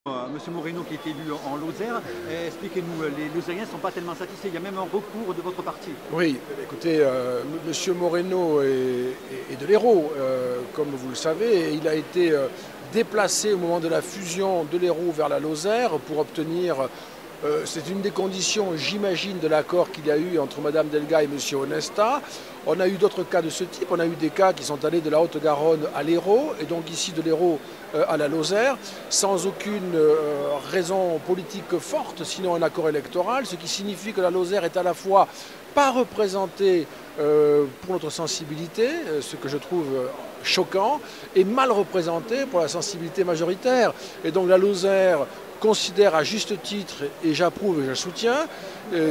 Monsieur Moreno qui est élu en Lozère, expliquez-nous, les Lozériens ne sont pas tellement satisfaits, il y a même un recours de votre parti. Oui, écoutez, Monsieur Moreno est de l'Hérault, comme vous le savez, et il a été déplacé au moment de la fusion de l'Hérault vers la Lozère pour obtenir, c'est une des conditions, j'imagine, de l'accord qu'il y a eu entre Madame Delga et Monsieur Onesta. On a eu d'autres cas de ce type, on a eu des cas qui sont allés de la Haute-Garonne à l'Hérault, et donc ici de l'Hérault à la Lozère, sans aucune raison politique forte, sinon un accord électoral, ce qui signifie que la Lozère est à la fois pas représentée pour notre sensibilité, ce que je trouve choquant, et mal représentée pour la sensibilité majoritaire. Et donc la Lozère considère à juste titre, et j'approuve et je soutiens,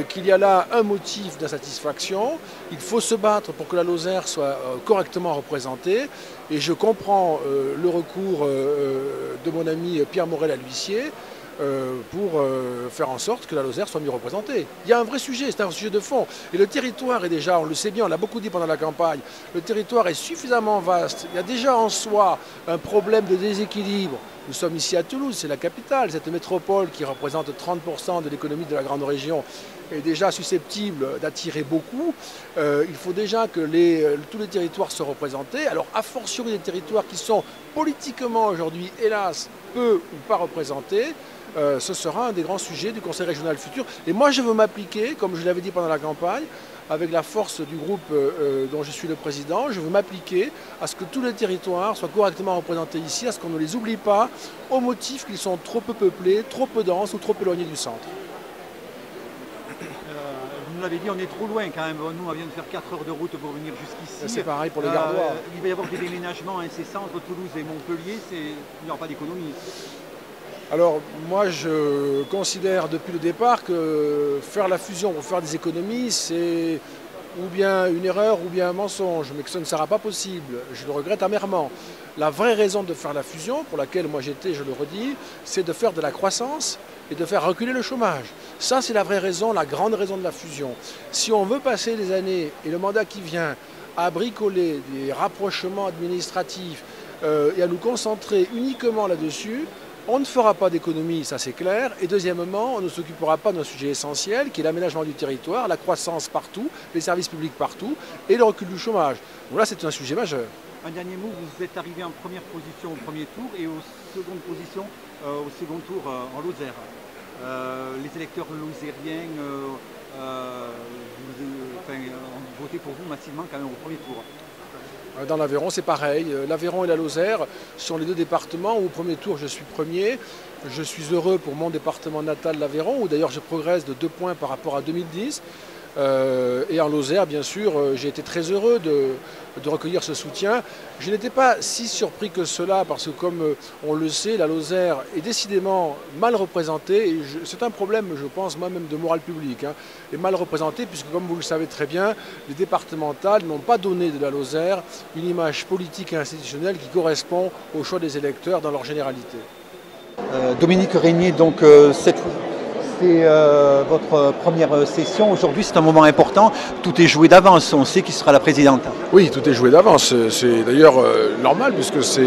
qu'il y a là un motif d'insatisfaction. Il faut se battre pour que la Lozère soit correctement représentée. Et je comprends le recours de mon ami Pierre Morel à l'huissier pour faire en sorte que la Lozère soit mieux représentée. Il y a un vrai sujet, c'est un sujet de fond. Et le territoire est déjà, on le sait bien, on l'a beaucoup dit pendant la campagne, le territoire est suffisamment vaste. Il y a déjà en soi un problème de déséquilibre. Nous sommes ici à Toulouse, c'est la capitale, cette métropole qui représente 30% de l'économie de la grande région est déjà susceptible d'attirer beaucoup. Il faut déjà que tous les territoires soient représentés. Alors, a fortiori des territoires qui sont politiquement aujourd'hui, hélas, peu ou pas représentés, ce sera un des grands sujets du Conseil régional futur. Et moi, je veux m'appliquer, comme je l'avais dit pendant la campagne, avec la force du groupe dont je suis le président, je veux m'appliquer à ce que tous les territoires soient correctement représentés ici, à ce qu'on ne les oublie pas, au motif qu'ils sont trop peu peuplés, trop peu denses ou trop éloignés du centre. Vous l'avez dit, on est trop loin quand même. Nous, on vient de faire 4 heures de route pour venir jusqu'ici. C'est pareil pour les Gardois. Il va y avoir des déménagements incessants entre Toulouse et Montpellier. Il n'y aura pas d'économie. Alors moi je considère depuis le départ que faire la fusion pour faire des économies c'est ou bien une erreur ou bien un mensonge, mais que ce ne sera pas possible. Je le regrette amèrement. La vraie raison de faire la fusion, pour laquelle moi j'étais, je le redis, c'est de faire de la croissance et de faire reculer le chômage. Ça c'est la vraie raison, la grande raison de la fusion. Si on veut passer des années et le mandat qui vient à bricoler des rapprochements administratifs et à nous concentrer uniquement là-dessus, on ne fera pas d'économie, ça c'est clair. Et deuxièmement, on ne s'occupera pas d'un sujet essentiel qui est l'aménagement du territoire, la croissance partout, les services publics partout et le recul du chômage. Donc là, c'est un sujet majeur. Un dernier mot, vous êtes arrivé en première position au premier tour et en seconde position au second tour en Lozère. Les électeurs lozériens ont voté pour vous massivement quand même au premier tour. Dans l'Aveyron, c'est pareil. L'Aveyron et la Lozère sont les deux départements où au premier tour, je suis premier. Je suis heureux pour mon département natal, l'Aveyron, où d'ailleurs je progresse de 2 points par rapport à 2010. Et en Lozère, bien sûr, j'ai été très heureux de recueillir ce soutien. Je n'étais pas si surpris que cela, parce que comme on le sait, la Lozère est décidément mal représentée. Et c'est un problème, je pense, moi-même de morale publique. Est mal représentée, puisque comme vous le savez très bien, les départementales n'ont pas donné de la Lozère une image politique et institutionnelle qui correspond au choix des électeurs dans leur généralité. Dominique Régnier, donc c'est votre première session. Aujourd'hui, c'est un moment important. Tout est joué d'avance. On sait qui sera la présidente. Oui, tout est joué d'avance. C'est d'ailleurs normal, puisque c'est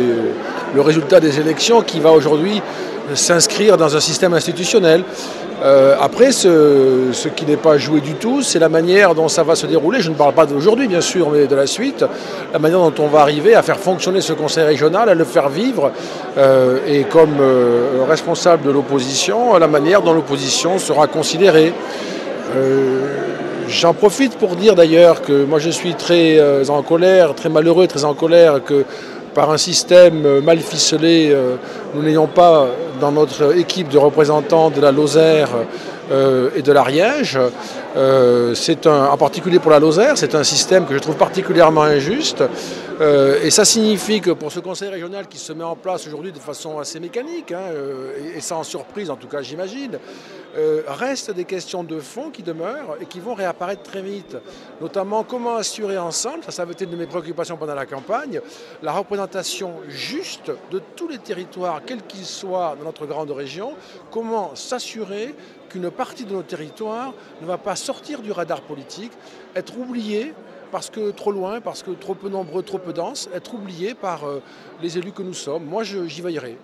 le résultat des élections qui va aujourd'hui s'inscrire dans un système institutionnel. Après, ce qui n'est pas joué du tout, c'est la manière dont ça va se dérouler. Je ne parle pas d'aujourd'hui, bien sûr, mais de la suite. La manière dont on va arriver à faire fonctionner ce conseil régional, à le faire vivre. Et comme responsable de l'opposition, la manière dont l'opposition sera considérée. J'en profite pour dire d'ailleurs que moi je suis très en colère, très malheureux, très en colère que par un système mal ficelé, nous n'ayons pas dans notre équipe de représentants de la Lozère et de l'Ariège. En particulier pour la Lozère, c'est un système que je trouve particulièrement injuste. Et ça signifie que pour ce conseil régional qui se met en place aujourd'hui de façon assez mécanique, et sans surprise en tout cas j'imagine, restent des questions de fond qui demeurent et qui vont réapparaître très vite. Notamment comment assurer ensemble, ça avait été une de mes préoccupations pendant la campagne, la représentation juste de tous les territoires, quels qu'ils soient dans notre grande région, comment s'assurer qu'une partie de nos territoires ne va pas sortir du radar politique, être oubliée parce que trop loin, parce que trop peu nombreux, trop peu denses, être oubliés par les élus que nous sommes. Moi, j'y veillerai.